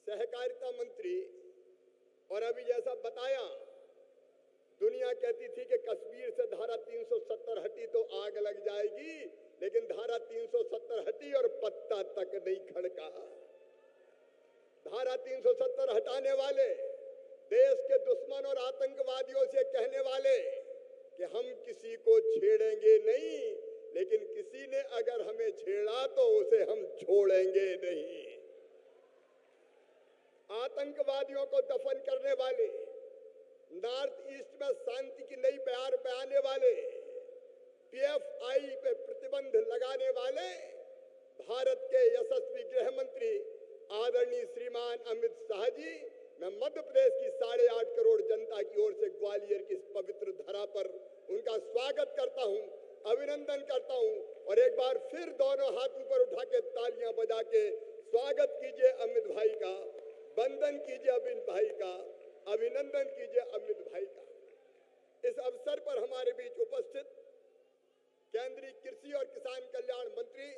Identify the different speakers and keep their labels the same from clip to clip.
Speaker 1: सहकारिता मंत्री, और अभी जैसा बताया, दुनिया कहती थी कि कश्मीर से धारा 370 हटी तो आग लग जाएगी, लेकिन धारा 370 हटी और पत्ता तक नहीं खड़का। धारा 370 हटाने वाले देश के दुश्मन और आतंकवादियों से कहने वाले कि हम किसी को छेड़ेंगे नहीं, लेकिन किसी ने अगर हमें छेड़ा तो उसे हम छोड़ेंगे नहीं। आतंकवादियों को दफन करने वाले, नॉर्थ ईस्ट में शांति की नई बयार बयाने वाले, पीएफआई पे प्रतिबंध लगाने वाले भारत के यशस्वी गृह मंत्री आदरणीय श्रीमान अमित शाह जी, मैं मध्य प्रदेश की 8.5 करोड़ जनता की ओर से ग्वालियर की इस पवित्र धरा पर उनका स्वागत करता हूं, अभिनंदन करता हूं। और एक बार फिर दोनों हाथ ऊपर उठा के तालियां बजा के स्वागत कीजिए अमित भाई का, वंदन कीजिए अमित भाई का, अभिनंदन कीजिए अमित भाई का। इस अवसर पर हमारे बीच उपस्थित केंद्रीय कृषि और किसान कल्याण मंत्री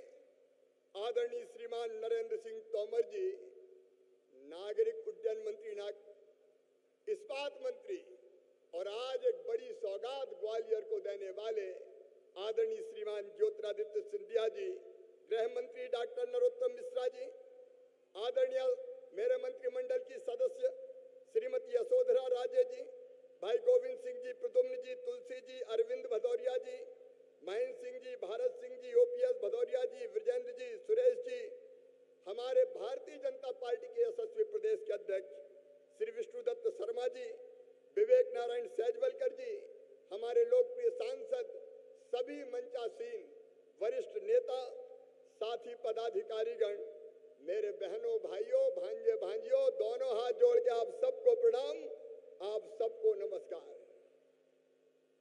Speaker 1: आदरणीय श्रीमान नरेंद्र सिंह तोमर जी, नागरिक उड्डयन मंत्री, इस्पात मंत्री और आज एक बड़ी सौगात ग्वालियर को देने वाले आदरणीय श्रीमान ज्योतिरादित्य सिंधिया जी, गृह मंत्री डॉक्टर नरोत्तम मिश्रा जी, आदरणीय मेरे मंत्रिमंडल की सदस्य श्रीमती यशोधरा राजे जी, भाई गोविंद सिंह जी, प्रद्युम्न जी, तुलसी जी, अरविंद भदौरिया जी, महेंद्र सिंह जी, भारत सिंह जी, ओपीएस भदौरिया जी, विजेंद्र जी, सुरेश जी, हमारे भारतीय जनता पार्टी के यशस्वी प्रदेश के अध्यक्ष श्री विष्णुदत्त शर्मा जी, विवेक नारायण सैजवलकर जी, हमारे लोकप्रिय सांसद, सभी मंचासीन वरिष्ठ नेता, साथी पदाधिकारीगण, मेरे बहनों भाइयों, भांजे भांजियों, दोनों हाथ जोड़ के आप सबको प्रणाम, आप सबको नमस्कार।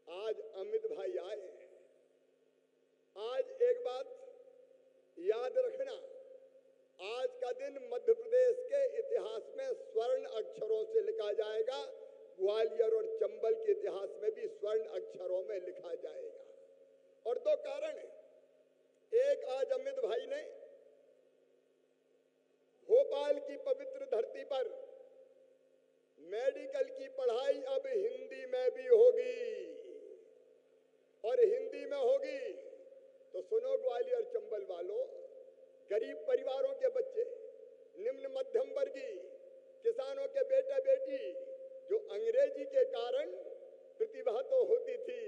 Speaker 1: आज अमित भाई आए हैं। आज एक बात याद रखना, आज का दिन मध्य प्रदेश के इतिहास में स्वर्ण अक्षरों से लिखा जाएगा, ग्वालियर और चंबल के इतिहास में भी स्वर्ण अक्षरों में लिखा जाएगा। और दो कारण है। एक, आज अमित भाई ने भोपाल की पवित्र धरती पर मेडिकल की पढ़ाई अब हिंदी में भी होगी, और हिंदी में होगी तो सुनो ग्वालियर चंबल वालों, गरीब परिवारों के बच्चे, निम्न मध्यम वर्गीय किसानों के बेटे बेटी जो अंग्रेजी के कारण प्रतिभा तो होती थी,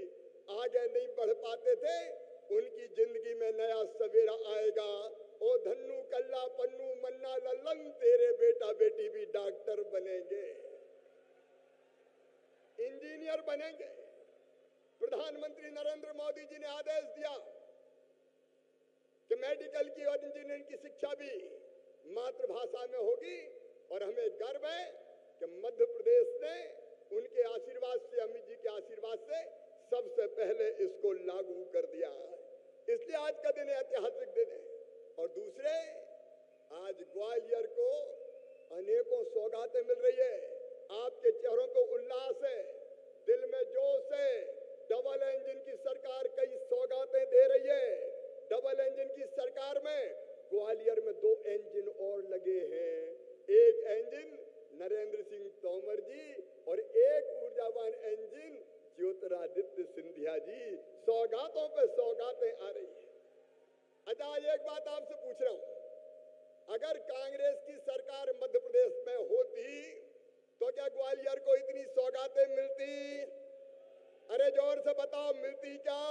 Speaker 1: आगे नहीं बढ़ पाते थे, उनकी जिंदगी में नया सवेरा आएगा। ओ धन्नू कल्ला पन्नू मन्ना लल्लन, तेरे बेटा बेटी भी डॉक्टर बनेंगे, इंजीनियर बनेंगे। प्रधानमंत्री नरेंद्र मोदी जी ने आदेश दिया कि मेडिकल की और इंजीनियरिंग की शिक्षा भी मातृभाषा में होगी, और हमें गर्व है कि मध्य प्रदेश ने उनके आशीर्वाद से, अमित जी के आशीर्वाद से सबसे पहले इसको लागू कर दिया है। इसलिए आज का दिन ऐतिहासिक दिन है। और दूसरे, आज ग्वालियर को अनेकों सौगातें मिल रही है। आपके चेहरों पे उल्लास है, दिल में जोश है। डबल इंजन की सरकार कई सौगातें दे रही है। डबल इंजन की सरकार में ग्वालियर में 2 इंजन और लगे हैं। एक इंजन नरेंद्र सिंह तोमर जी और एक ऊर्जावान इंजन ज्योतिरादित्य सिंधिया जी। सौगातों पे सौगातें आ रही है। अच्छा, एक बात आपसे पूछ रहा हूं, अगर कांग्रेस की सरकार मध्य प्रदेश में होती तो क्या ग्वालियर को इतनी सौगातें मिलती? अरे जोर से बताओ, मिलती क्या?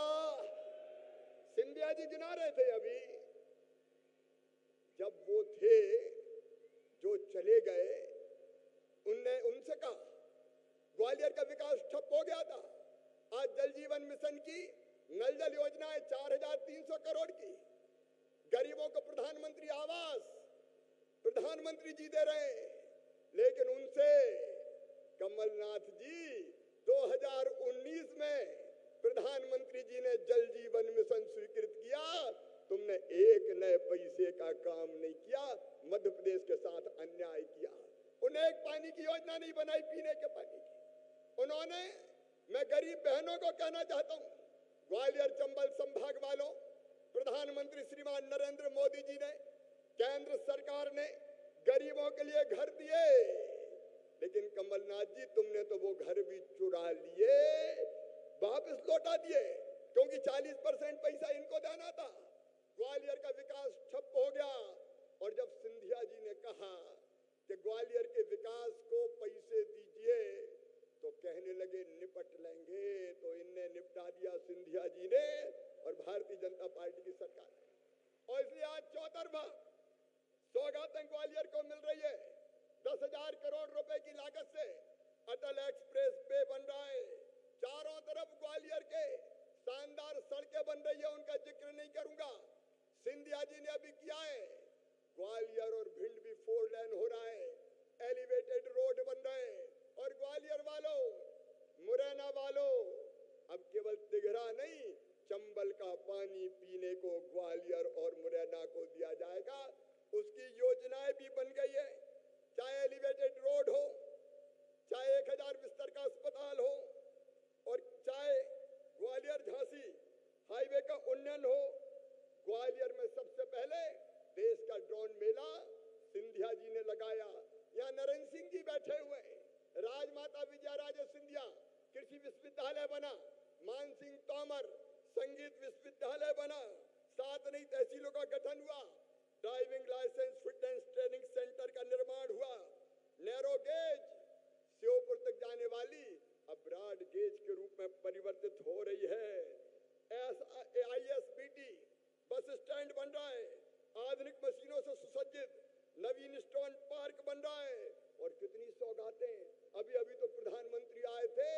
Speaker 1: सिंधिया जी गिना रहे थे अभी, जब वो थे जो चले गए, उनसे कहा ग्वालियर का विकास ठप हो गया था। आज जल जीवन मिशन की नल जल योजना है 4300 करोड़ की। गरीबों को प्रधानमंत्री आवास प्रधानमंत्री जी दे रहे हैं, लेकिन उनसे कमलनाथ जी 2019 में प्रधानमंत्री जी ने जल जीवन मिशन स्वीकृत किया, तुमने एक नए पैसे का काम नहीं किया, मध्य प्रदेश के साथ अन्याय किया। उन्हें एक पानी की योजना नहीं बनाई, पीने के पानी की उन्होंने। मैं गरीब बहनों को कहना चाहता हूं, ग्वालियर चंबल संभाग वालों, प्रधानमंत्री श्रीमान नरेंद्र मोदी जी ने, केंद्र सरकार ने गरीबों के लिए घर दिए, लेकिन कमलनाथ जी तुमने तो वो घर भी चुरा लिए, वापस लौटा दिए, क्योंकि 40% पैसा इनको देना था। ग्वालियर का विकास ठप हो गया। और जब सिंधिया जी ने कहा कि ग्वालियर के विकास को पैसे दीजिए, तो कहने लगे निपट लेंगे, तो इनने निपटा दिया सिंधिया जी ने और भारतीय जनता पार्टी की सरकार। और इसलिए आज चौतरफा सौगातें ग्वालियर को मिल रही है। 10,000 करोड़ रुपए की लागत से अटल एक्सप्रेस वे बन रहा है। चारों तरफ ग्वालियर के शानदार सड़कें बन रही है, उनका जिक्र नहीं करूंगा। सिंधिया जी ने अभी किया है, ग्वालियर और भिंड भी 4 लेन हो रहा है, एलिवेटेड रोड बन रहे हैं। और ग्वालियर वालों, मुरैना वालों, अब केवल तिघरा नहीं, चंबल का पानी पीने को ग्वालियर और मुरैना को दिया जाएगा। उसकी योजनाएं भी बन गई है, चाहे एलिवेटेड रोड हो, चाहे 1000 बिस्तर का अस्पताल हो, और चाहे ग्वालियर झांसी हाईवे का उन्नयन हो। ग्वालियर में सबसे पहले देश का ड्रोन मेला सिंधिया जी ने लगाया। यहाँ नरेंद्र सिंह जी बैठे हुए हैं, राजमाता विजयाराजे सिंधिया कृषि विश्वविद्यालय बना, मान सिंह तोमर संगीत विश्वविद्यालय बना, 7 नई तहसीलों का गठन हुआ, driving licence fitness training centre का निर्माण हुआ, नैरो गेज श्योपुर तक जाने वाली अब ब्रॉड गेज के रूप में परिवर्तित हो रही है। ISBT बस स्टैंड बन रहा है, आधुनिक मशीनों से सुसज्जित नवीन स्टोन पार्क बन रहा है। और कितनी सौगातें, अभी अभी तो प्रधानमंत्री आए थे,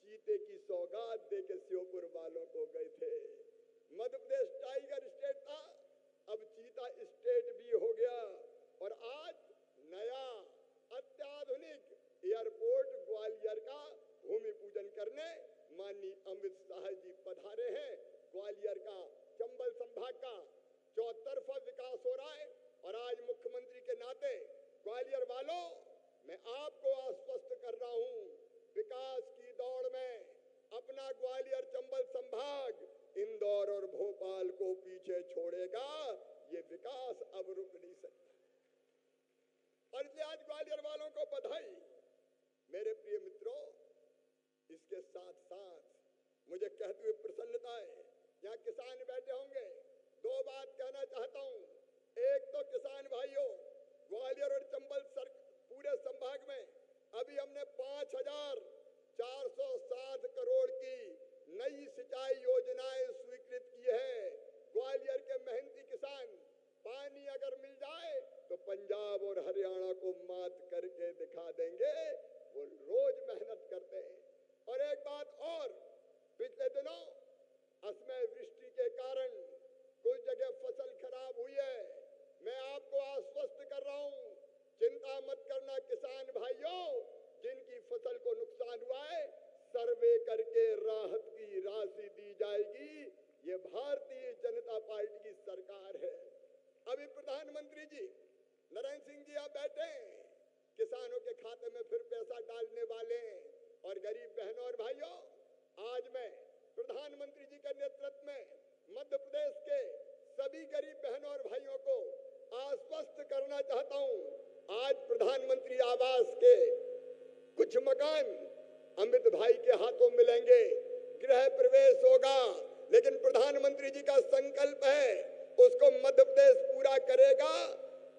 Speaker 1: चीते की सौगात दे के श्योपुर वालों को गए थे। मध्य प्रदेश टाइगर स्टेट था, अब चीता स्टेट भी हो गया। और आज नया अत्याधुनिक एयरपोर्ट ग्वालियर का भूमि पूजन करने माननीय अमित शाह जी पधारे हैं। ग्वालियर का, चंबल संभाग का चौतरफा विकास हो रहा है। और आज मुख्यमंत्री के नाते ग्वालियर वालों, मैं आपको आश्वस्त कर रहा हूं, विकास की दौड़ में अपना ग्वालियर चंबल संभाग इंदौर और भोपाल को पीछे छोड़ेगा। ये विकास अब रुक नहीं सकता। और इसलिए आज ग्वालियर वालों को बधाई। मेरे प्रिय मित्रों, इसके साथ साथ मुझे कहते हुए प्रसन्नता है, यहाँ किसान बैठे होंगे, 2 बात कहना चाहता हूं। एक तो किसान भाइयों, ग्वालियर और चंबल पूरे संभाग में अभी हमने 5,407 करोड़ की नई सिंचाई योजनाएं स्वीकृत की है। ग्वालियर के मेहनती किसान, पानी अगर मिल जाए तो पंजाब और हरियाणा को मात करके दिखा देंगे। वो रोज मेहनत करते हैं। और एक बात और, पिछले दिनों असमय वृष्टि के कारण कुछ जगह फसल खराब हुई है। मैं आपको आश्वस्त कर रहा हूं, चिंता मत करना किसान भाइयों, जिनकी फसल को नुकसान हुआ है सर्वे करके राहत की राशि दी जाएगी। ये भारतीय जनता पार्टी की सरकार है। अभी प्रधानमंत्री जी नरेंद्र सिंह जी आप बैठे हैं, किसानों के खाते में फिर पैसा डालने वाले हैं। और गरीब बहनों और भाइयों, आज मैं प्रधानमंत्री जी के नेतृत्व में मध्य प्रदेश के सभी गरीब बहनों और भाइयों को आश्वस्त करना चाहता हूं। आज प्रधानमंत्री आवास के कुछ मकान अमित भाई के हाथों मिलेंगे, गृह प्रवेश होगा, लेकिन प्रधानमंत्री जी का संकल्प है, उसको मध्य प्रदेश पूरा करेगा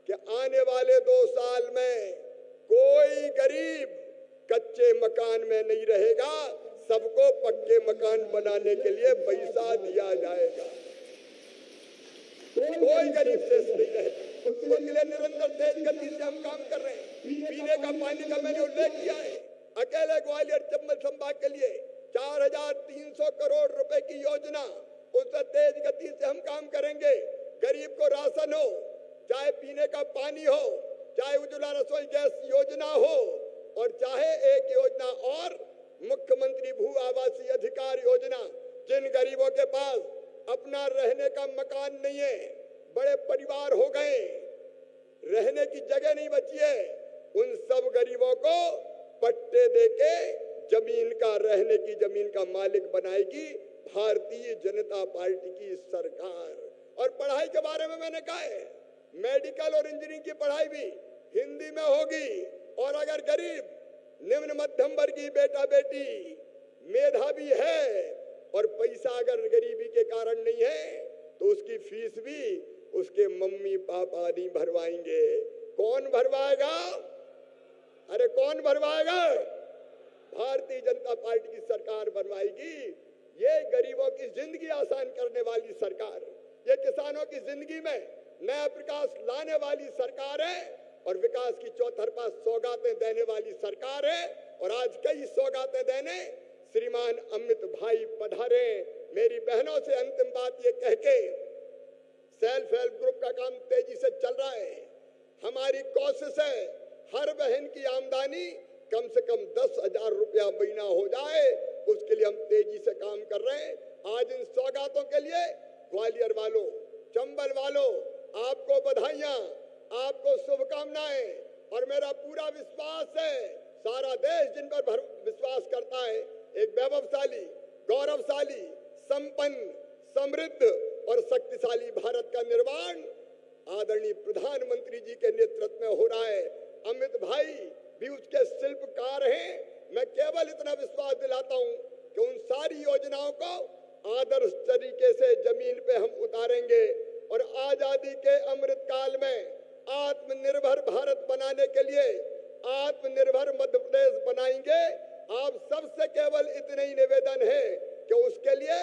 Speaker 1: कि आने वाले 2 साल में कोई गरीब कच्चे मकान में नहीं रहेगा, सबको पक्के मकान बनाने के लिए पैसा दिया जाएगा। कोई गरीब शेष नहीं रहेगा। उसके लिए निरंतर तेज गति से हम काम कर रहे हैं। पीने का पानी का मैंने उल्लेख किया है। अकेले ग्वालियर चंबल संभाग के लिए 4,300 करोड़ रुपए की योजना, उससे तेज गति से हम काम करेंगे। गरीब को राशन हो, चाहे पीने का पानी हो, चाहे उज्ज्वला रसोई गैस योजना हो, और चाहे एक योजना और मुख्यमंत्री भू आवासीय अधिकार योजना। जिन गरीबों के पास अपना रहने का मकान नहीं है, बड़े परिवार हो गए, रहने की जगह नहीं बची है, उन सब गरीबों को पट्टे देके जमीन का, रहने की जमीन का मालिक बनाएगी भारतीय जनता पार्टी की सरकार। और पढ़ाई के बारे में मैंने कहा है, मेडिकल और इंजीनियरिंग की पढ़ाई भी हिंदी में होगी। और अगर गरीब निम्न मध्यम वर्गीय बेटा बेटी मेधावी है और पैसा अगर गरीबी के कारण नहीं है तो उसकी फीस भी उसके मम्मी पापा नहीं भरवाएंगे। कौन भरवाएगा? अरे कौन भरवाएगा? भारतीय जनता पार्टी की सरकार बनवाएगी। ये गरीबों की जिंदगी आसान करने वाली सरकार, ये किसानों की जिंदगी में नया प्रकाश लाने वाली सरकार है और विकास की चौतरफा सौगातें देने वाली सरकार है। और आज कई सौगातें देने श्रीमान अमित भाई पधारे। मेरी बहनों से अंतिम बात ये कह के, सेल्फ हेल्प ग्रुप का काम तेजी से चल रहा है। हमारी कोशिश है हर बहन की आमदनी कम से कम 10,000 रुपया महीना हो जाए, उसके लिए हम तेजी से काम कर रहे हैं। आज इन सौगातों के लिए ग्वालियर वालों, चंबल वालों, आपको बधाइयां, आपको शुभकामनाएं। और मेरा पूरा विश्वास है, सारा देश जिन पर विश्वास करता है, एक वैभवशाली, गौरवशाली, संपन्न, समृद्ध और शक्तिशाली भारत का निर्माण आदरणीय प्रधानमंत्री जी के नेतृत्व में हो रहा है। अमित भाई भी उसके शिल्पकार हैं। मैं केवल इतना विश्वास दिलाता हूं कि उन सारी योजनाओं को आदर्श तरीके से जमीन पे हम उतारेंगे और आजादी के अमृत काल में आत्मनिर्भर भारत बनाने के लिए आत्मनिर्भर मध्य प्रदेश बनाएंगे। आप सबसे केवल इतना ही निवेदन है कि उसके लिए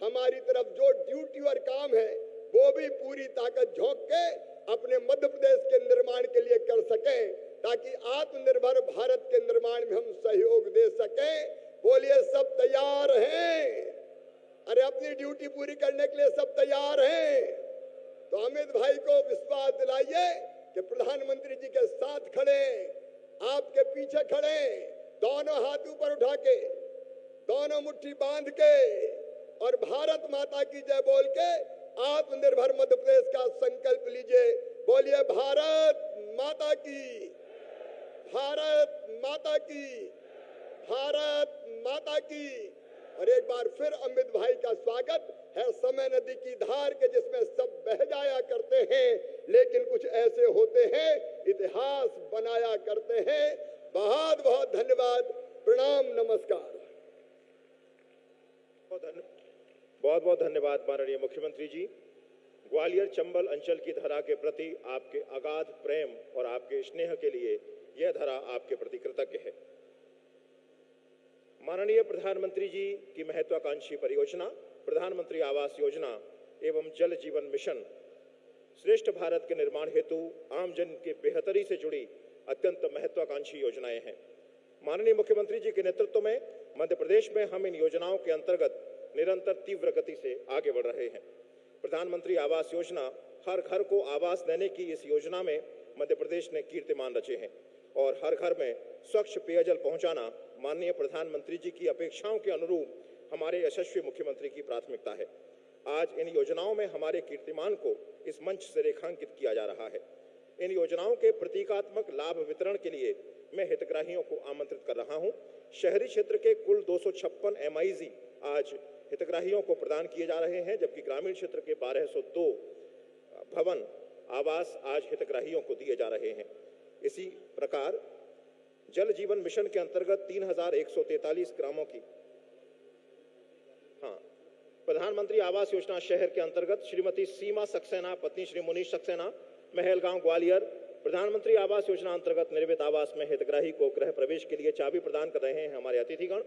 Speaker 1: हमारी तरफ जो ड्यूटी और काम है वो भी पूरी ताकत झोंक के अपने मध्य प्रदेश के निर्माण के लिए कर सकें, ताकि आत्मनिर्भर भारत के निर्माण में हम सहयोग दे सकें। बोलिए सब तैयार हैं? अरे अपनी ड्यूटी पूरी करने के लिए सब तैयार हैं? तो अमित भाई को विश्वास दिलाइए कि प्रधानमंत्री जी के साथ खड़े, आपके पीछे खड़े, दोनों हाथ ऊपर उठा के, दोनों मुट्ठी बांध के और भारत माता की जय बोल के आत्मनिर्भर मध्य प्रदेश का संकल्प लीजिए। बोलिए भारत माता की, भारत माता की, भारत माता की। और एक बार फिर अमित भाई का स्वागत है समय नदी की धार के जिसमें सब बह जाया करते हैं, लेकिन कुछ ऐसे होते हैं इतिहास बनाया करते हैं। बहुत बहुत धन्यवाद, प्रणाम, नमस्कार।
Speaker 2: बहुत बहुत धन्यवाद माननीय मुख्यमंत्री जी। ग्वालियर चंबल अंचल की धरा के प्रति आपके अगाध प्रेम और आपके स्नेह के लिए यह धरा आपके प्रति कृतज्ञ है। माननीय प्रधानमंत्री जी की महत्वाकांक्षी परियोजना प्रधानमंत्री आवास योजना एवं जल जीवन मिशन श्रेष्ठ भारत के निर्माण हेतु आम जन के बेहतरी से जुड़ी अत्यंत महत्वाकांक्षी योजनाएं हैं। माननीय मुख्यमंत्री जी के नेतृत्व में मध्य प्रदेश में हम इन योजनाओं के अंतर्गत निरंतर तीव्र गति से आगे बढ़ रहे हैं। प्रधानमंत्री आवास योजना, हर घर को आवास देने की इस योजना में मध्य प्रदेश ने कीर्तिमान रचे हैं और हर घर में स्वच्छ पेयजल पहुंचाना माननीय प्रधानमंत्री जी की अपेक्षाओं के अनुरूप हमारे यशस्वी मुख्यमंत्री की प्राथमिकता है। आज इन योजनाओं में हमारे कीर्तिमान को इस मंच से रेखांकित किया जा रहा है। इन योजनाओं के प्रतीकात्मक लाभ वितरण के लिए मैं हितग्राहियों को आमंत्रित कर रहा हूं। शहरी क्षेत्र के कुल 256 MIZ आज हितग्राहियों को प्रदान किए जा रहे हैं, जबकि ग्रामीण क्षेत्र के 1202 भवन आवास आज हितग्राहियों को दिए जा रहे हैं। इसी प्रकार जल जीवन मिशन के अंतर्गत 3143 ग्रामों की प्रधानमंत्री आवास योजना शहर के अंतर्गत श्रीमती सीमा सक्सेना पत्नी श्री मुनीश सक्सेना, महलगांव, ग्वालियर, प्रधानमंत्री आवास योजना अंतर्गत निर्मित आवास में हितग्राही को गृह प्रवेश के लिए चाबी प्रदान कर रहे हैं हमारे अतिथिगण।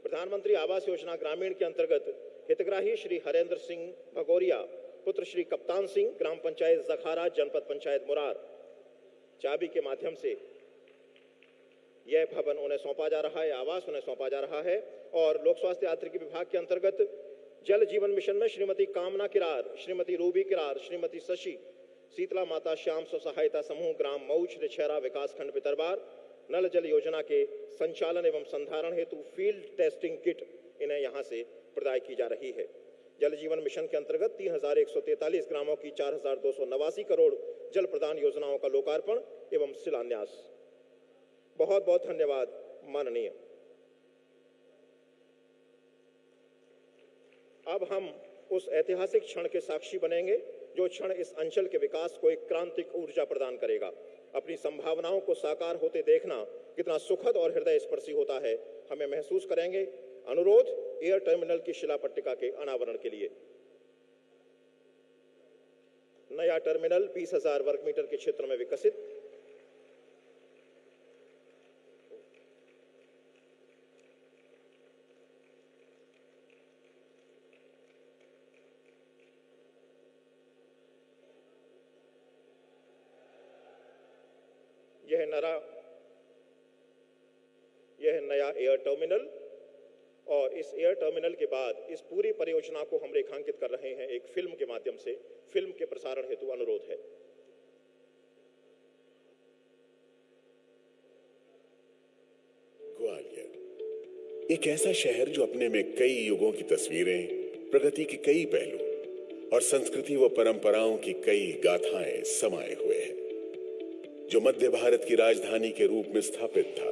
Speaker 2: प्रधानमंत्री आवास योजना ग्रामीण के अंतर्गत हितग्राही श्री हरेंद्र सिंह भगोरिया, पुत्र श्री कप्तान सिंह, ग्राम पंचायत जखारा, जनपद पंचायत मुरार, चाबी के माध्यम से यह भवन उन्हें सौंपा जा रहा है, आवास उन्हें सौंपा जा रहा है। और लोक स्वास्थ्य यांत्रिकी विभाग के अंतर्गत जल जीवन मिशन में श्रीमती कामना किरार, श्रीमती रूबी किरार, श्रीमती शशि, शीतला माता श्याम स्व सहायता समूह, ग्राम मऊ, श्रीछेरा विकासखंड पितरबार, नल जल योजना के संचालन एवं संधारण हेतु फील्ड टेस्टिंग किट इन्हें यहां से प्रदान की जा रही है। जल जीवन मिशन के अंतर्गत 3143 ग्रामों की 4289 करोड़ जल प्रदान योजनाओं का लोकार्पण एवं शिलान्यास। बहुत बहुत धन्यवाद माननीय। अब हम उस ऐतिहासिक क्षण के साक्षी बनेंगे जो क्षण इस अंचल के विकास को एक क्रांतिक ऊर्जा प्रदान करेगा। अपनी संभावनाओं को साकार होते देखना कितना सुखद और हृदय स्पर्शी होता है, हमें महसूस करेंगे। अनुरोध एयर टर्मिनल की शिला पट्टिका के अनावरण के लिए। नया टर्मिनल 20,000 वर्ग मीटर के क्षेत्र में विकसित। यह नया एयर टर्मिनल और इस एयर टर्मिनल के बाद इस पूरी परियोजना को हम रेखांकित कर रहे हैं एक फिल्म के माध्यम से। फिल्म के प्रसारण हेतु अनुरोध है।
Speaker 3: ग्वालियर एक ऐसा शहर जो अपने में कई युगों की तस्वीरें, प्रगति के कई पहलू और संस्कृति व परंपराओं की कई गाथाएं समाये हुए है, जो मध्य भारत की राजधानी के रूप में स्थापित था,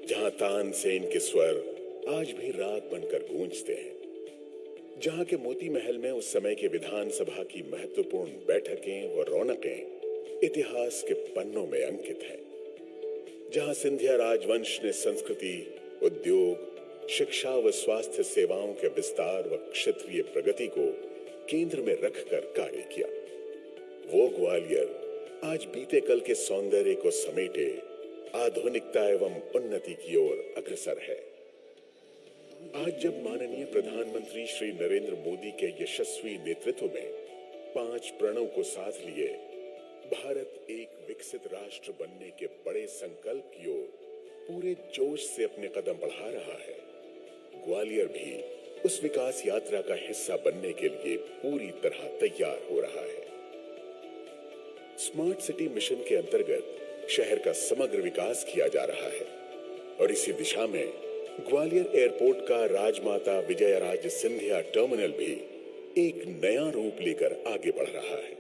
Speaker 3: जहां तानसेन के स्वर आज भी राग बनकर गूंजते हैं, जहां के मोती महल में उस समय के विधानसभा की महत्वपूर्ण बैठकें व रौनकें इतिहास के पन्नों में अंकित हैं, जहां सिंधिया राजवंश ने संस्कृति, उद्योग, शिक्षा व स्वास्थ्य सेवाओं के विस्तार व क्षेत्रीय प्रगति को केंद्र में रखकर कार्य किया। वो ग्वालियर आज बीते कल के सौंदर्य को समेटे आधुनिकता एवं उन्नति की ओर अग्रसर है। आज जब माननीय प्रधानमंत्री श्री नरेंद्र मोदी के यशस्वी नेतृत्व में 5 प्रणों को साथ लिए भारत एक विकसित राष्ट्र बनने के बड़े संकल्प की ओर पूरे जोश से अपने कदम बढ़ा रहा है, ग्वालियर भी उस विकास यात्रा का हिस्सा बनने के लिए पूरी तरह तैयार हो रहा है। स्मार्ट सिटी मिशन के अंतर्गत शहर का समग्र विकास किया जा रहा है और इसी दिशा में ग्वालियर एयरपोर्ट का राजमाता विजयाराजे सिंधिया टर्मिनल भी एक नया रूप लेकर आगे बढ़ रहा है।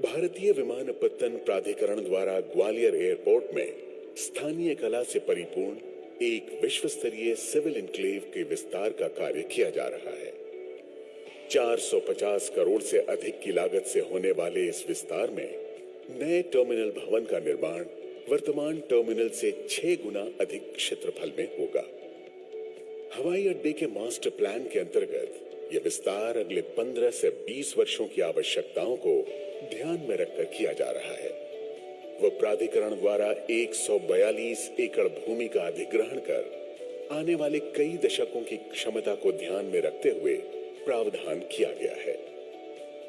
Speaker 3: भारतीय विमानपत्तन प्राधिकरण द्वारा ग्वालियर एयरपोर्ट में स्थानीय कला से परिपूर्ण एक विश्व स्तरीय सिविल इनक्लेव के विस्तार का कार्य किया जा रहा है। 450 करोड़ से अधिक की लागत से होने वाले इस विस्तार में नए टर्मिनल भवन का निर्माण वर्तमान टर्मिनल से 6 गुना अधिक क्षेत्रफल में होगा। हवाई अड्डे के मास्टर प्लान के अंतर्गत यह विस्तार अगले 15 से 20 वर्षों की आवश्यकताओं को ध्यान में रखकर किया जा रहा है। वह प्राधिकरण द्वारा 142 एकड़ भूमि का अधिग्रहण कर आने वाले कई दशकों की क्षमता को ध्यान में रखते हुए प्रावधान किया गया है।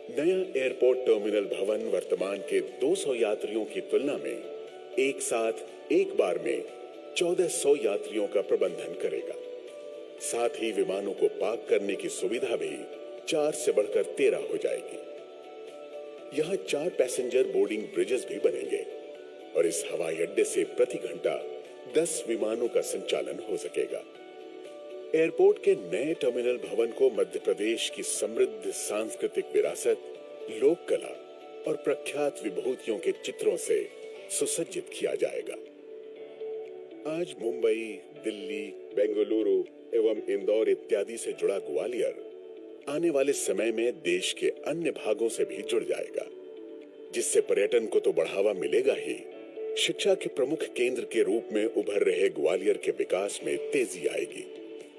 Speaker 3: नया एयरपोर्ट टर्मिनल भवन वर्तमान के 200 यात्रियों की तुलना में एक साथ एक बार में 1400 यात्रियों का प्रबंधन करेगा। साथ ही विमानों को पार्क करने की सुविधा भी 4 से बढ़कर 13 हो जाएगी। यहाँ 4 पैसेंजर बोर्डिंग ब्रिजेस भी बनेंगे और इस हवाई अड्डे से प्रति घंटा 10 विमानों का संचालन हो सकेगा। एयरपोर्ट के नए टर्मिनल भवन को मध्य प्रदेश की समृद्ध सांस्कृतिक विरासत, लोक कला और प्रख्यात विभूतियों के चित्रों से सुसज्जित किया जाएगा। आज मुंबई, दिल्ली, बेंगलुरु एवं इंदौर इत्यादि से जुड़ा ग्वालियर आने वाले समय में देश के अन्य भागों से भी जुड़ जाएगा, जिससे पर्यटन को तो बढ़ावा मिलेगा ही, शिक्षा के प्रमुख केंद्र के रूप में उभर रहे ग्वालियर के विकास में तेजी आएगी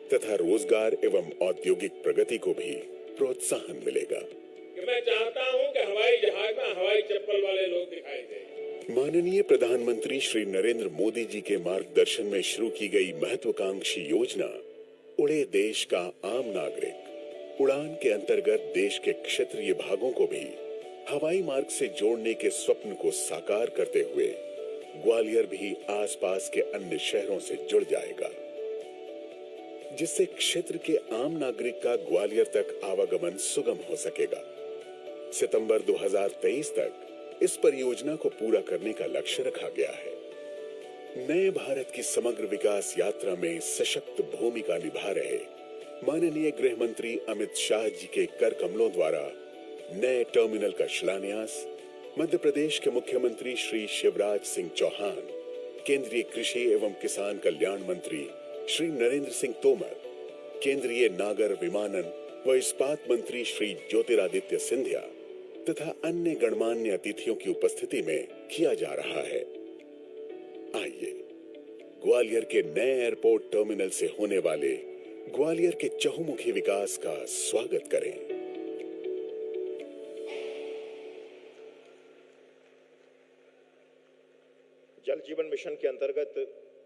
Speaker 3: तथा रोजगार एवं औद्योगिक प्रगति को भी प्रोत्साहन मिलेगा।
Speaker 4: मैं चाहता हूं कि हवाई जहाज में हवाई चप्पल वाले लोग दिखाई दें।
Speaker 3: माननीय प्रधानमंत्री श्री नरेंद्र मोदी जी के मार्गदर्शन में शुरू की गई महत्वाकांक्षी योजना उड़े देश का आम नागरिक उड़ान के अंतर्गत देश के क्षेत्रीय भागों को भी हवाई मार्ग से जोड़ने के स्वप्न को साकार करते हुए ग्वालियर भी आसपास के अन्य शहरों से जुड़ जाएगा, जिससे क्षेत्र के आम नागरिक का ग्वालियर तक आवागमन सुगम हो सकेगा। सितंबर 2023 तक इस परियोजना को पूरा करने का लक्ष्य रखा गया है। नए भारत की समग्र विकास यात्रा में सशक्त भूमिका निभा रहे माननीय गृह मंत्री अमित शाह जी के कर कमलों द्वारा नए टर्मिनल का शिलान्यास मध्य प्रदेश के मुख्यमंत्री श्री शिवराज सिंह चौहान, केंद्रीय कृषि एवं किसान कल्याण मंत्री श्री नरेंद्र सिंह तोमर, केंद्रीय नागर विमानन व इस्पात मंत्री श्री ज्योतिरादित्य सिंधिया तथा अन्य गणमान्य अतिथियों की उपस्थिति में किया जा रहा है। आइए ग्वालियर के नए एयरपोर्ट टर्मिनल से होने वाले ग्वालियर के चहुमुखी विकास का स्वागत करें।
Speaker 2: जल जीवन मिशन के अंतर्गत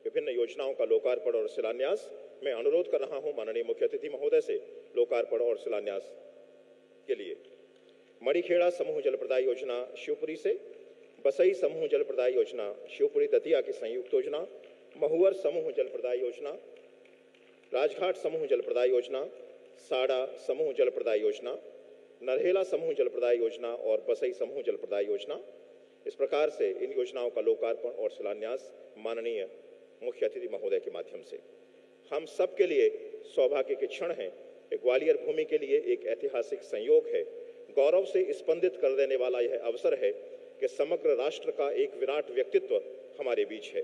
Speaker 2: विभिन्न योजनाओं का लोकार्पण और शिलान्यास मैं अनुरोध कर रहा हूं माननीय मुख्य अतिथि महोदय से लोकार्पण और शिलान्यास के लिए मणिखेड़ा समूह जल प्रदाय योजना शिवपुरी से, बसई समूह जल प्रदाय योजना शिवपुरी दतिया की संयुक्त योजना, महुवर समूह जल प्रदाय योजना, राजघाट समूह जल प्रदाय योजना, साड़ा समूह जल प्रदाय योजना, नरहेला समूह जल प्रदाय योजना और बसई समूह जल प्रदाय योजना। इस प्रकार से इन योजनाओं का लोकार्पण और शिलान्यास माननीय मुख्य अतिथि महोदय के माध्यम से हम सब के लिए सौभाग्य के क्षण हैं। ग्वालियर भूमि के लिए एक ऐतिहासिक संयोग है, गौरव से स्पंदित कर देने वाला यह अवसर है कि समग्र राष्ट्र का एक विराट व्यक्तित्व हमारे बीच है,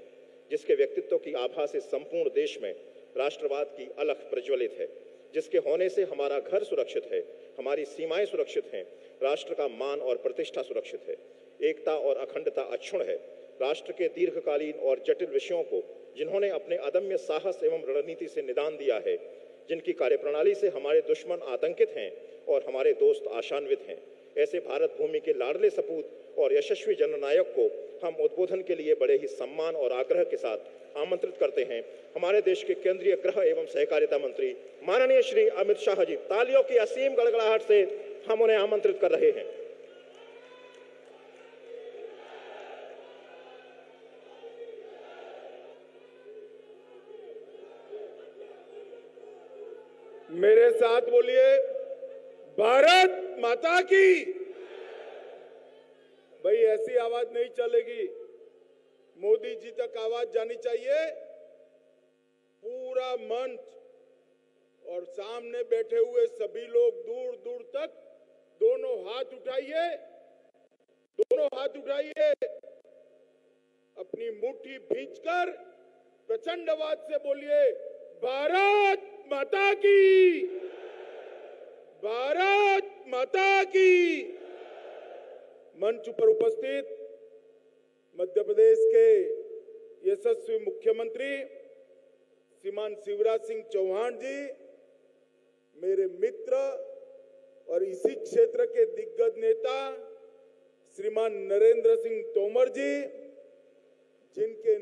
Speaker 2: जिसके व्यक्तित्व की आभा से संपूर्ण देश में राष्ट्रवाद की अलख प्रज्वलित है, जिसके होने से हमारा घर सुरक्षित है, हमारी सीमाएं सुरक्षित हैं, राष्ट्र का मान और प्रतिष्ठा सुरक्षित है, एकता और अखंडता अक्षुण्ण है। राष्ट्र के दीर्घकालीन और जटिल विषयों को जिन्होंने अपने अदम्य साहस एवं रणनीति से निदान दिया है, जिनकी कार्यप्रणाली से हमारे दुश्मन आतंकित हैं और हमारे दोस्त आशान्वित हैं, ऐसे भारत भूमि के लाडले सपूत और यशस्वी जननायक को हम उद्बोधन के लिए बड़े ही सम्मान और आग्रह के साथ आमंत्रित करते हैं। हमारे देश के केंद्रीय गृह एवं सहकारिता मंत्री माननीय श्री अमित शाह जी, तालियों की असीम गड़गड़ाहट से हम उन्हें आमंत्रित कर रहे हैं।
Speaker 1: मेरे साथ बोलिए, भारत माता की। भाई ऐसी आवाज नहीं चलेगी, मोदी जी तक आवाज जानी चाहिए। पूरा मंच और सामने बैठे हुए सभी लोग दूर दूर तक दोनों हाथ उठाइए, दोनों हाथ उठाइए, अपनी मुट्ठी भींचकर प्रचंड आवाज से बोलिए, भारत माता की, भारत माता की। मंच पर उपस्थित मध्य प्रदेश के यशस्वी मुख्यमंत्री श्रीमान शिवराज सिंह चौहान जी, मेरे मित्र और इसी क्षेत्र के दिग्गज नेता श्रीमान नरेंद्र सिंह तोमर जी, जिनके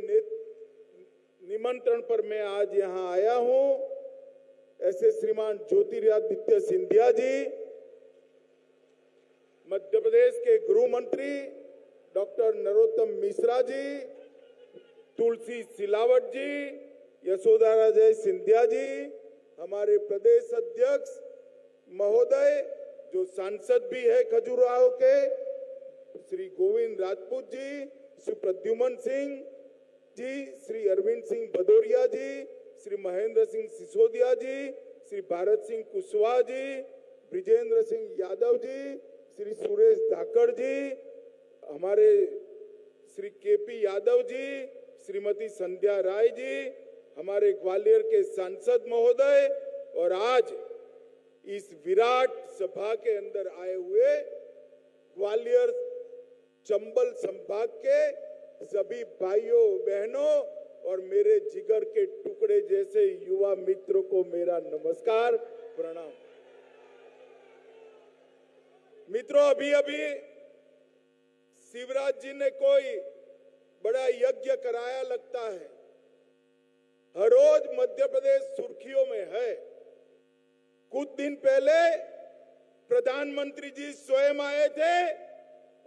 Speaker 1: निमंत्रण पर मैं आज यहां आया हूं, ऐसे श्रीमान ज्योतिरादित्य सिंधिया जी, मध्य प्रदेश के गृह मंत्री डॉक्टर नरोत्तम मिश्रा जी, तुलसी सिलावट जी, यशोदा राजे सिंधिया जी, हमारे प्रदेश अध्यक्ष महोदय जो सांसद भी है खजुराहो के, श्री गोविंद राजपूत जी, श्री प्रद्युमन सिंह जी, श्री अरविंद सिंह भदौरिया जी, श्री महेंद्र सिंह सिसोदिया जी, श्री भारत सिंह कुशवाहा जी, ब्रिजेंद्र सिंह यादव जी, श्री सुरेश धाकड़ जी, हमारे श्री केपी यादव जी, श्रीमती संध्या राय जी, हमारे ग्वालियर के सांसद महोदय और आज इस विराट सभा के अंदर आए हुए ग्वालियर चंबल संभाग के सभी भाइयों बहनों और मेरे जिगर के टुकड़े जैसे युवा मित्रों को मेरा नमस्कार, प्रणाम। मित्रों, अभी अभी शिवराज जी ने कोई बड़ा यज्ञ कराया लगता है। हर रोज मध्य प्रदेश सुर्खियों में है। कुछ दिन पहले प्रधानमंत्री जी स्वयं आए थे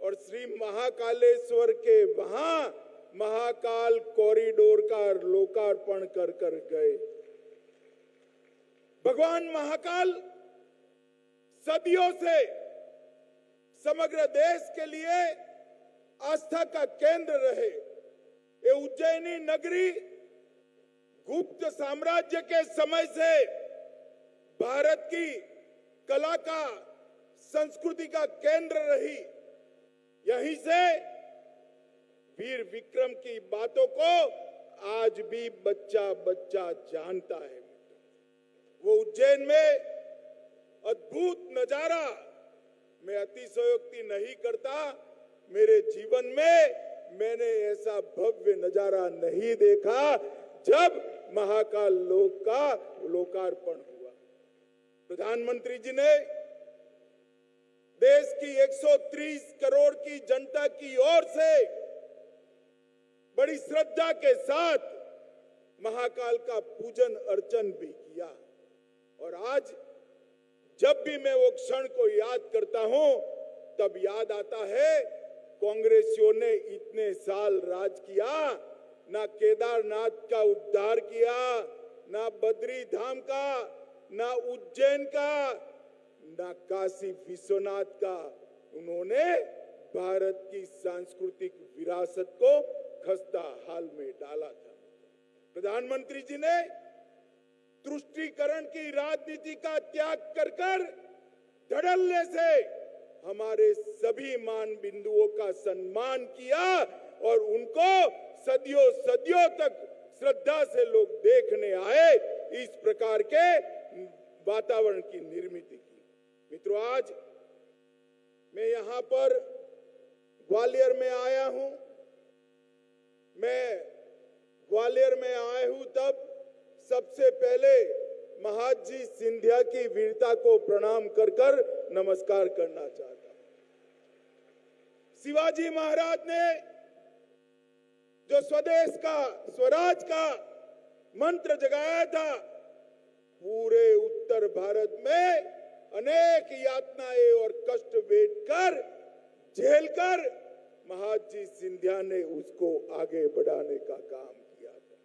Speaker 1: और श्री महाकालेश्वर के वहां महाकाल कॉरिडोर का लोकार्पण कर गए। भगवान महाकाल सदियों से समग्र देश के लिए आस्था का केंद्र रहे। ये उज्जैनी नगरी गुप्त साम्राज्य के समय से भारत की कला का, संस्कृति का केंद्र रही। यहीं से वीर विक्रम की बातों को आज भी बच्चा बच्चा जानता है।
Speaker 5: वो उज्जैन में अद्भुत नजारा, मैं अतिशयोक्ति नहीं करता, मेरे जीवन में मैंने ऐसा भव्य नजारा नहीं देखा जब महाकाल लोक का लोकार्पण हुआ। प्रधानमंत्री जी ने देश की 130 करोड़ की जनता की ओर से बड़ी श्रद्धा के साथ महाकाल का पूजन अर्चन भी किया। और आज जब भी मैं वो क्षण को याद करता हूं तब याद आता है कांग्रेसियों ने इतने साल राज किया, ना केदारनाथ का उद्धार किया, ना बद्री धाम का, ना उज्जैन का, ना काशी विश्वनाथ का। उन्होंने भारत की सांस्कृतिक विरासत को खस्ता हाल में डाला था। प्रधानमंत्री जी ने तुष्टीकरण की राजनीति का त्याग कर कर धड़ल्ले से हमारे सभी मान बिंदुओं का सम्मान किया और उनको सदियों सदियों तक श्रद्धा से लोग देखने आए। इस प्रकार के वातावरण की निर्मित की। मित्रों, आज मैं यहां पर ग्वालियर में आया हूं। मैं ग्वालियर में आया हूं तब सबसे पहले महादजी सिंधिया की वीरता को प्रणाम कर कर नमस्कार करना चाहता हूं। शिवाजी महाराज ने जो स्वदेश का, स्वराज का मंत्र जगाया था, पूरे उत्तर भारत में अनेक यातनाएं और कष्ट वेट कर, झेलकर महादजी सिंधिया ने उसको आगे बढ़ाने का काम किया था।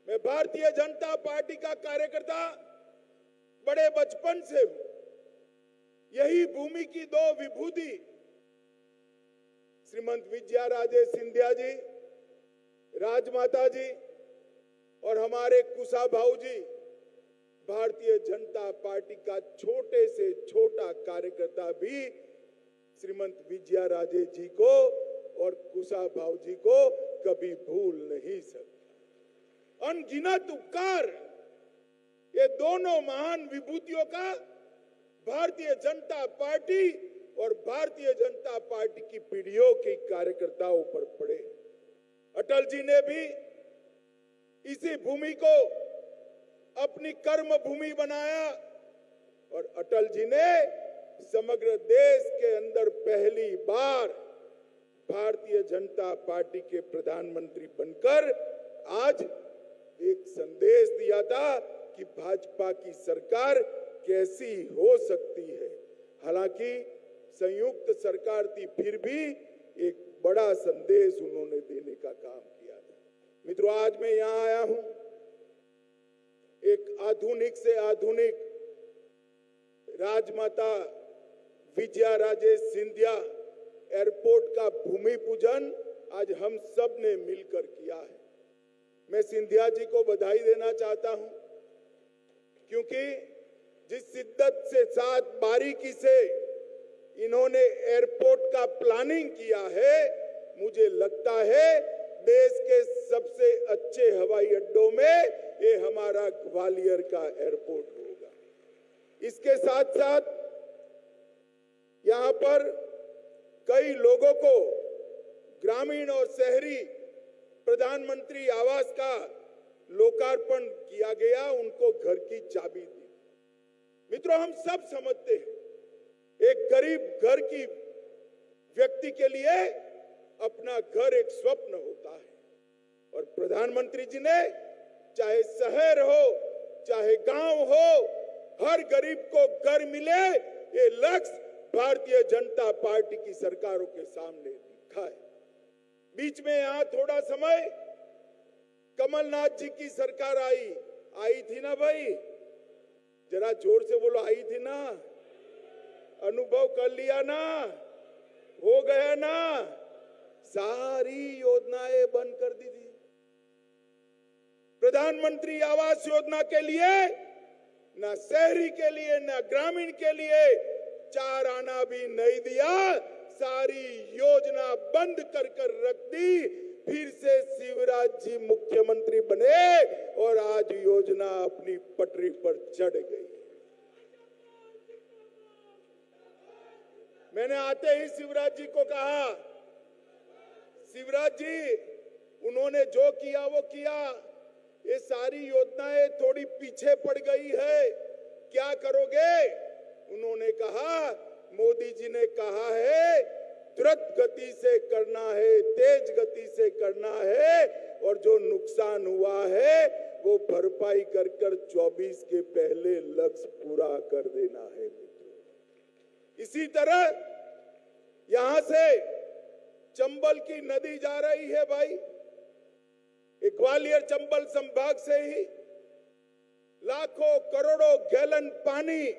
Speaker 5: मैं भारतीय जनता पार्टी का कार्यकर्ता बड़े बचपन से हूं। यही भूमि की दो विभूति श्रीमंत विजया राजे सिंधिया जी, राजमाता जी, और हमारे कुशा भाऊ जी, भारतीय जनता पार्टी का छोटे से छोटा कार्यकर्ता भी श्रीमंत विजया राजे जी को और कुशा भाऊ जी को कभी भूल नहीं सकता। अनगिनत उपकार ये दोनों महान विभूतियों का भारतीय जनता पार्टी और भारतीय जनता पार्टी की पीढ़ियों के कार्यकर्ताओं पर पड़े। अटल जी ने भी इसी भूमि को अपनी कर्म भूमि बनाया और अटल जी ने समग्र देश के अंदर पहली बार भारतीय जनता पार्टी के प्रधानमंत्री बनकर आज एक संदेश दिया था कि भाजपा की सरकार कैसी हो सकती है। हालांकि संयुक्त सरकार थी, फिर भी एक बड़ा संदेश उन्होंने देने का काम किया था। मित्रों, आज मैं यहां आया हूं एक आधुनिक से आधुनिक राजमाता विजया राजे सिंधिया एयरपोर्ट का भूमि पूजन आज हम सब ने मिलकर किया है। मैं सिंधिया जी को बधाई देना चाहता हूं, क्योंकि जिस शिद्दत से साथ बारीकी से इन्होंने एयरपोर्ट का प्लानिंग किया है, मुझे लगता है देश के सबसे अच्छे हवाई अड्डों में ये हमारा ग्वालियर का एयरपोर्ट होगा। इसके साथ साथ यहां पर कई लोगों को ग्रामीण और शहरी प्रधानमंत्री आवास का लोकार्पण किया गया, उनको घर की चाबी दी। मित्रों, हम सब समझते हैं एक गरीब घर की व्यक्ति के लिए अपना घर एक स्वप्न होता है और प्रधानमंत्री जी ने चाहे शहर हो चाहे गांव हो, हर गरीब को घर मिले, ये लक्ष्य भारतीय जनता पार्टी की सरकारों के सामने दिखा है। बीच में यहां थोड़ा समय कमलनाथ जी की सरकार आई थी ना भाई, जरा जोर से बोलो, आई थी ना? अनुभव कर लिया ना? हो गया ना? सारी योजनाएं बंद कर दी थी। प्रधानमंत्री आवास योजना के लिए ना शहरी के लिए ना ग्रामीण के लिए 4 आना भी नहीं दिया, सारी योजना बंद कर रख दी। फिर से शिवराज जी मुख्यमंत्री बने और आज योजना अपनी पटरी पर चढ़ गई। मैंने आते ही शिवराज जी को कहा, शिवराज जी उन्होंने जो किया वो किया, ये सारी योजनाएं थोड़ी पीछे पड़ गई है, क्या करोगे? उन्होंने कहा, मोदी जी ने कहा है द्रुत गति से करना है, तेज गति से करना है, और जो नुकसान हुआ है वो भरपाई कर 24 के पहले लक्ष्य पूरा कर देना है। इसी तरह यहां से चंबल की नदी जा रही है भाई, ग्वालियर चंबल संभाग से ही लाखों करोड़ों गैलन पानी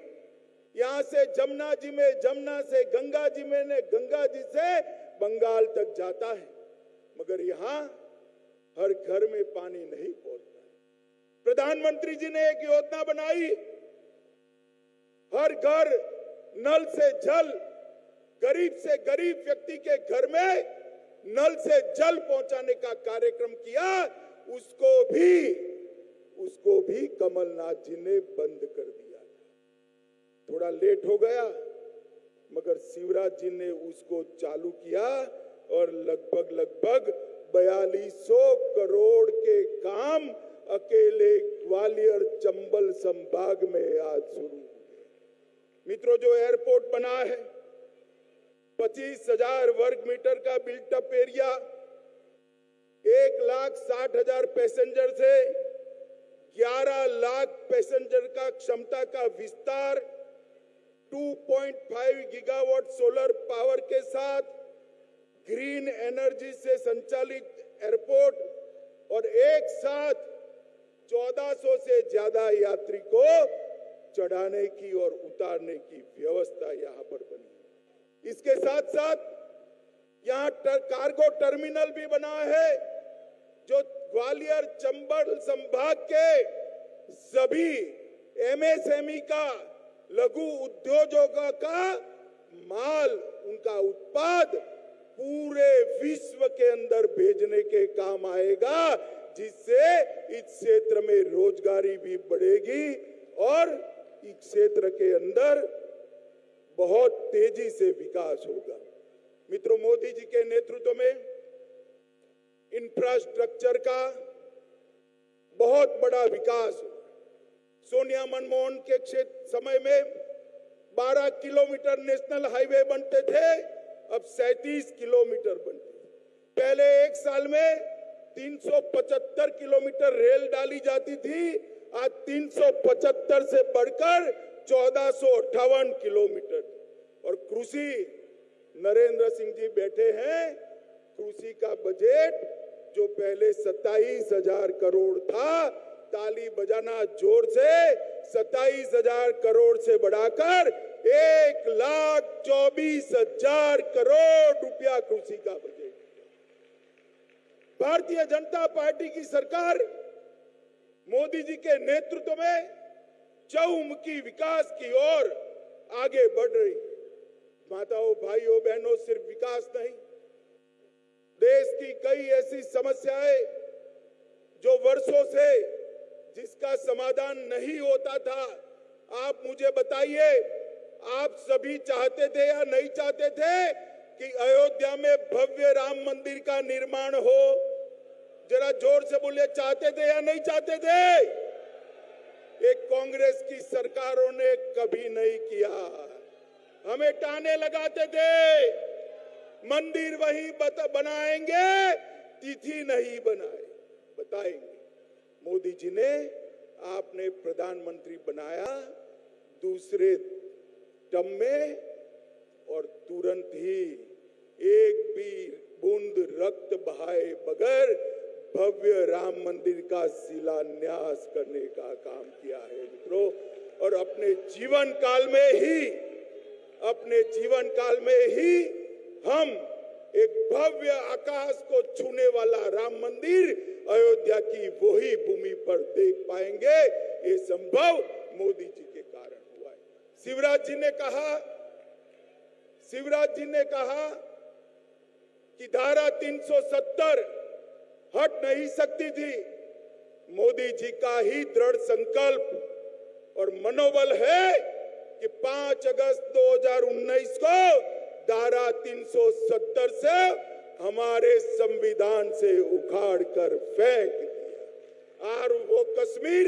Speaker 5: यहां से जमुना जी में, जमुना से गंगा जी में, गंगा जी से बंगाल तक जाता है, मगर यहां हर घर में पानी नहीं पहुंचता। प्रधानमंत्री जी ने एक योजना बनाई, हर घर नल से जल, गरीब से गरीब व्यक्ति के घर में नल से जल पहुंचाने का कार्यक्रम किया, उसको भी कमलनाथ जी ने बंद कर दिया। थोड़ा लेट हो गया, मगर शिवराज जी ने उसको चालू किया और लगभग 4200 करोड़ के काम अकेले ग्वालियर चंबल संभाग में आज शुरू हुए। मित्रों, जो एयरपोर्ट बना है, 25,000 वर्ग मीटर का बिल्टअप एरिया, 1,60,000 पैसेंजर से 11 लाख पैसेंजर का क्षमता का विस्तार, 2.5 गीगावाट सोलर पावर के साथ ग्रीन एनर्जी से संचालित एयरपोर्ट, और एक साथ 1400 से ज्यादा यात्री को चढ़ाने की और उतारने की व्यवस्था यहां पर बनी। इसके साथ साथ यहां कार्गो टर्मिनल भी बना है, जो ग्वालियर चंबल संभाग के सभी एमएसएमई का, लघु उद्योगों का माल, उनका उत्पाद पूरे विश्व के अंदर भेजने के काम आएगा, जिससे इस क्षेत्र में रोजगारी भी बढ़ेगी और इस क्षेत्र के अंदर बहुत तेजी से विकास होगा। मित्रों, मोदी जी के नेतृत्व में इंफ्रास्ट्रक्चर का बहुत बड़ा विकास हुआ। सोनिया मनमोहन के समय में 12 किलोमीटर नेशनल हाईवे बनते थे, अब 37 किलोमीटर बनते। पहले एक साल में 375 किलोमीटर रेल डाली जाती थी, आज 375 से बढ़कर 1458 किलोमीटर। और कृषि, नरेंद्र सिंह जी बैठे हैं, कृषि का बजट जो पहले 27,000 करोड़ था, ताली बजाना जोर से, 27,000 करोड़ से बढ़ाकर 1,24,000 करोड़ रुपया कृषि का बजट। भारतीय जनता पार्टी की सरकार मोदी जी के नेतृत्व में चहुमुखी विकास की ओर आगे बढ़ रही है। माताओं, भाइयों, बहनों, सिर्फ विकास नहीं, देश की कई ऐसी समस्याएं जो वर्षों से जिसका समाधान नहीं होता था, आप मुझे बताइए, आप सभी चाहते थे या नहीं चाहते थे कि अयोध्या में भव्य राम मंदिर का निर्माण हो? जरा जोर से बोलिए, चाहते थे या नहीं चाहते थे? एक कांग्रेस की सरकारों ने कभी नहीं किया। हमें ताने लगाते थे, मंदिर वहीं बनाएंगे, तिथि नहीं बताएंगे। मोदी जी ने आपने प्रधानमंत्री बनाया दूसरे टर्म में, और तुरंत ही एक भी बूंद रक्त बहाए बगैर भव्य राम मंदिर का शिलान्यास करने का काम किया है मित्रों। और अपने जीवन काल में ही हम एक भव्य आकाश को छूने वाला राम मंदिर अयोध्या की वही भूमि पर देख पाएंगे। ये संभव मोदी जी के कारण हुआ है। शिवराज जी ने कहा कि धारा 370 हट नहीं सकती थी। मोदी जी का ही दृढ़ संकल्प और मनोबल है कि 5 अगस्त 2019 को धारा 370 से हमारे संविधान से उखाड़ कर फेंक दिया और वो कश्मीर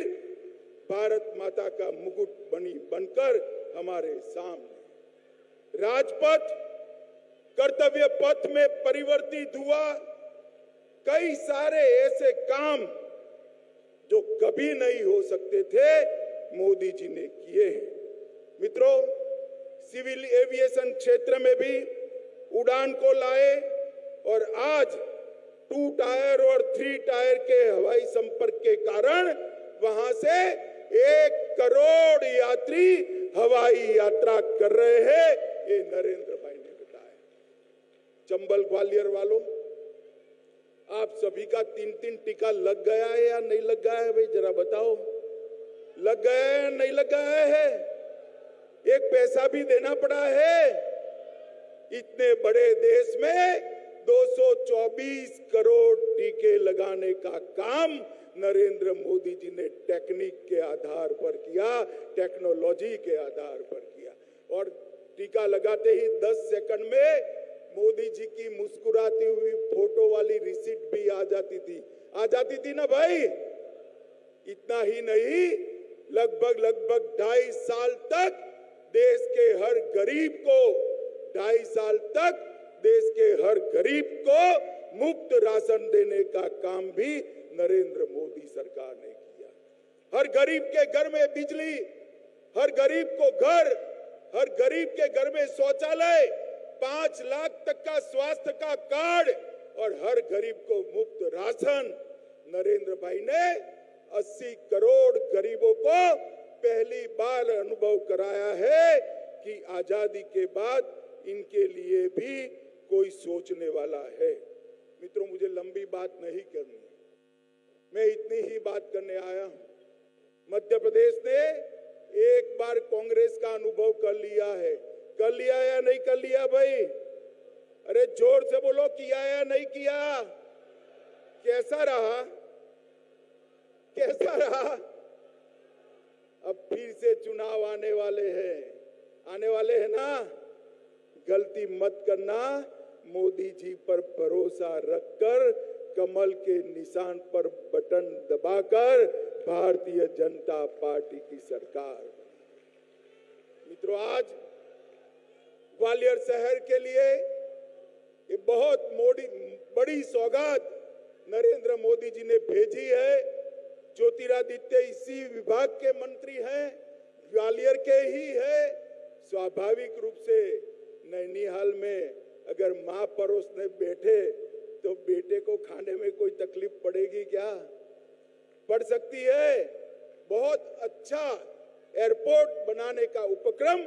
Speaker 5: भारत माता का मुकुट बनकर हमारे सामने राजपथ कर्तव्य पथ में परिवर्तित हुआ। कई सारे ऐसे काम जो कभी नहीं हो सकते थे मोदी जी ने किए हैं। मित्रों, सिविल एविएशन क्षेत्र में भी उड़ान को लाए और आज 2 टायर और 3 टायर के हवाई संपर्क के कारण वहां से 1 करोड़ यात्री हवाई यात्रा कर रहे हैं, ये नरेंद्र भाई ने बताया। चंबल ग्वालियर वालों, आप सभी का 3-3 टीका लग गया है या नहीं लग गया है? भाई जरा बताओ, लग गया है या नहीं लग गया है? एक पैसा भी देना पड़ा है? इतने बड़े देश में 224 करोड़ टीके लगाने का काम नरेंद्र मोदी जी ने टेक्निक के आधार पर किया, टेक्नोलॉजी के आधार पर किया। और टीका लगाते ही 10 सेकंड में मोदी जी की मुस्कुराती हुई फोटो वाली रिसीट भी आ जाती थी ना भाई। इतना ही नहीं, लगभग 2.5 साल तक देश के हर गरीब को 2.5 साल तक देश के हर गरीब को मुफ्त राशन देने का काम भी नरेंद्र मोदी सरकार ने किया। हर गरीब के घर में बिजली, हर गरीब को घर, हर गरीब के घर में शौचालय, 5 लाख तक का स्वास्थ्य का कार्ड और हर गरीब को मुफ्त राशन। नरेंद्र भाई ने 80 करोड़ गरीबों को पहली बार अनुभव कराया है कि आजादी के बाद इनके लिए भी कोई सोचने वाला है। मित्रों, मुझे लंबी बात नहीं करनी, मैं इतनी ही बात करने आया हूं। मध्य प्रदेश ने एक बार कांग्रेस का अनुभव कर लिया है। कर लिया या नहीं कर लिया भाई? अरे जोर से बोलो, किया या नहीं किया? कैसा रहा? कैसा रहा? अब फिर से चुनाव आने वाले हैं ना। गलती मत करना, मोदी जी पर भरोसा रखकर कमल के निशान पर बटन दबाकर भारतीय जनता पार्टी की सरकार। मित्रों, आज ग्वालियर शहर के लिए ये बहुत बड़ी सौगात नरेंद्र मोदी जी ने भेजी है। ज्योतिरादित्य इसी विभाग के मंत्री हैं, ग्वालियर के ही है। स्वाभाविक रूप से नैनीहाल में अगर मां परोसने बैठे तो बेटे को खाने में कोई तकलीफ पड़ेगी क्या? पड़ सकती है। बहुत अच्छा एयरपोर्ट बनाने का उपक्रम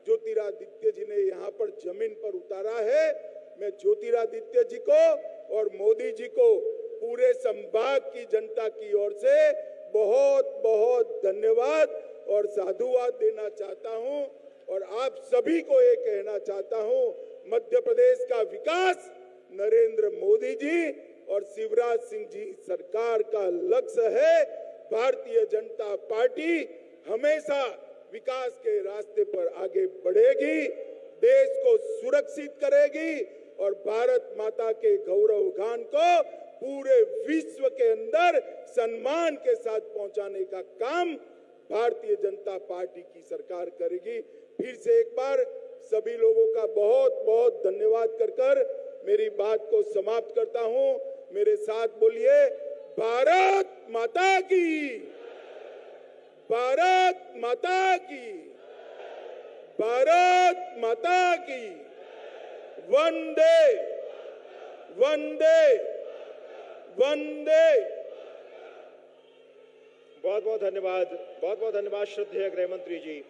Speaker 5: ज्योतिरादित्य जी ने यहाँ पर जमीन पर उतारा है। मैं ज्योतिरादित्य जी को और मोदी जी को पूरे संभाग की जनता की ओर से बहुत बहुत धन्यवाद और साधुवाद देना चाहता हूं और आप सभी को ये कहना चाहता हूं, मध्य प्रदेश का विकास नरेंद्र मोदी जी और शिवराज सिंह जी सरकार का लक्ष्य है। भारतीय जनता पार्टी हमेशा विकास के रास्ते पर आगे बढ़ेगी, देश को सुरक्षित करेगी और भारत माता के गौरव गान को पूरे विश्व के अंदर सम्मान के साथ पहुंचाने का काम भारतीय जनता पार्टी की सरकार करेगी। फिर से एक बार सभी लोगों का बहुत बहुत धन्यवाद कर मेरी बात को समाप्त करता हूं। मेरे साथ बोलिए, भारत माता की, भारत माता की, भारत माता की। वंदे वंदे वंदे।
Speaker 2: बहुत बहुत धन्यवाद, बहुत बहुत धन्यवाद श्रद्धेय गृह मंत्री जी।